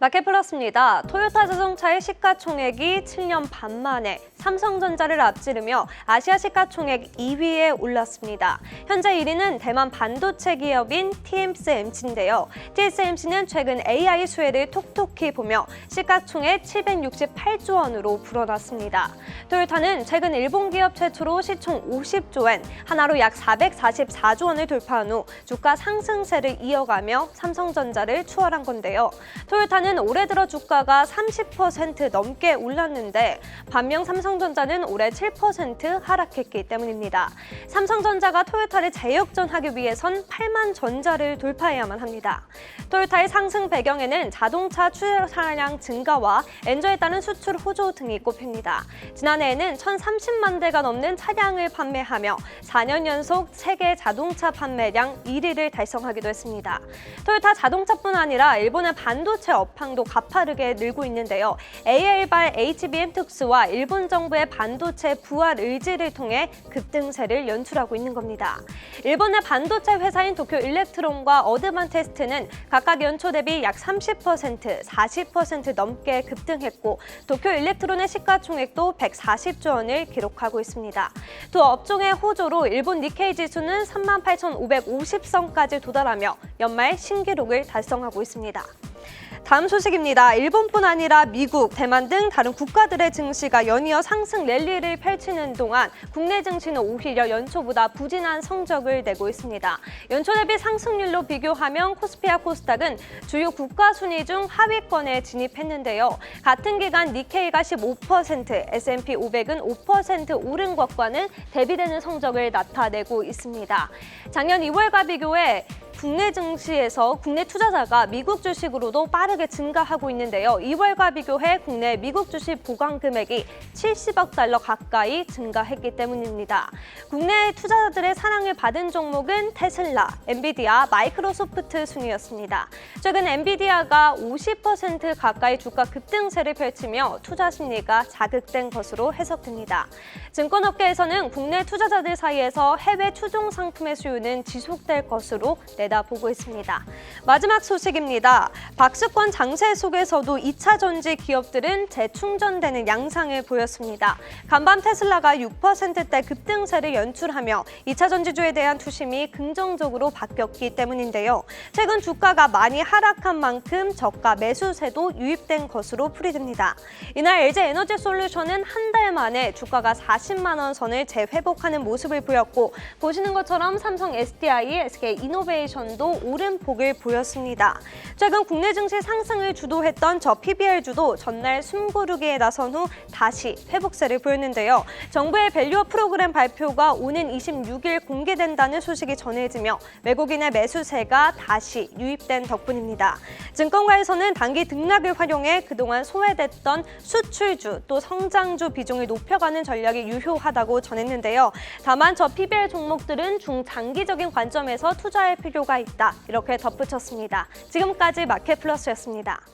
마켓플러스입니다. 토요타 자동차의 시가총액이 7년 반 만에 삼성전자를 앞지르며 아시아 시가총액 2위에 올랐습니다. 현재 1위는 대만 반도체 기업인 TSMC인데요. TSMC는 최근 AI 수혜를 톡톡히 보며 시가총액 768조 원으로 불어났습니다. 토요타는 최근 일본 기업 최초로 시총 50조 엔, 하나로 약 444조 원을 돌파한 후 주가 상승세를 이어가며 삼성전자를 추월한 건데요. 토요타는 올해 들어 주가가 30% 넘게 올랐는데 반면 삼성전자는 올해 7% 하락했기 때문입니다. 삼성전자가 토요타를 재역전하기 위해선 8만 전자를 돌파해야만 합니다. 토요타의 상승 배경에는 자동차 출하량 증가와 엔저에 따른 수출 호조 등이 꼽힙니다. 지난해에는 1,030만 대가 넘는 차량을 판매하며 4년 연속 세계 자동차 판매량 1위를 달성하기도 했습니다. 토요타 자동차뿐 아니라 일본의 반도체 업황도 가파르게 늘고 있는데요. AL발 HBM 특수와 일본 정부의 반도체 부활 의지를 통해 급등세를 연출하고 있는 겁니다. 일본의 반도체 회사인 도쿄 일렉트론과 어드반테스트는 각각 연초 대비 약 30%, 40% 넘게 급등했고 도쿄 일렉트론의 시가총액도 140조 원을 기록하고 있습니다. 두 업종의 호조로 일본 니케이 지수는 38,550선까지 도달하며 연말 신기록을 달성하고 있습니다. 다음 소식입니다. 일본뿐 아니라 미국, 대만 등 다른 국가들의 증시가 연이어 상승 랠리를 펼치는 동안 국내 증시는 오히려 연초보다 부진한 성적을 내고 있습니다. 연초 대비 상승률로 비교하면 코스피와 코스닥은 주요 국가 순위 중 하위권에 진입했는데요. 같은 기간 니케이가 15%, S&P 500은 5% 오른 것과는 대비되는 성적을 나타내고 있습니다. 작년 2월과 비교해 국내 증시에서 국내 투자자가 미국 주식으로도 빠르게 증가하고 있는데요. 2월과 비교해 국내 미국 주식 보관 금액이 70억 달러 가까이 증가했기 때문입니다. 국내 투자자들의 사랑을 받은 종목은 테슬라, 엔비디아, 마이크로소프트 순이었습니다. 최근 엔비디아가 50% 가까이 주가 급등세를 펼치며 투자 심리가 자극된 것으로 해석됩니다. 증권업계에서는 국내 투자자들 사이에서 해외 추종 상품의 수요는 지속될 것으로 내다보고 있습니다. 마지막 소식입니다. 박스권 장세 속에서도 2차 전지 기업들은 재충전되는 양상을 보였습니다. 간밤 테슬라가 6%대 급등세를 연출하며 2차 전지주에 대한 투심이 긍정적으로 바뀌었기 때문인데요. 최근 주가가 많이 하락한 만큼 저가 매수세도 유입된 것으로 풀이됩니다. 이날 LG에너지솔루션은 한 달 만에 주가가 40만 원 선을 재회복하는 모습을 보였고 보시는 것처럼 삼성 SDI, SK이노베이션도 오름폭을 보였습니다. 최근 국내 증시 상승을 주도했던 저 PBR주도 전날 숨고르기에 나선 후 다시 회복세를 보였는데요. 정부의 밸류업 프로그램 발표가 오는 26일 공개된다는 소식이 전해지며 외국인의 매수세가 다시 유입된 덕분입니다. 증권가에서는 단기 등락을 활용해 그동안 소외됐던 수출주 또 성장주 비중을 높여가는 전략이 유효하다고 전했는데요. 다만 저 PBR 종목들은 중장기적인 관점에서 투자할 필요가 있다. 이렇게 덧붙였습니다. 지금까지 마켓플러스였습니다.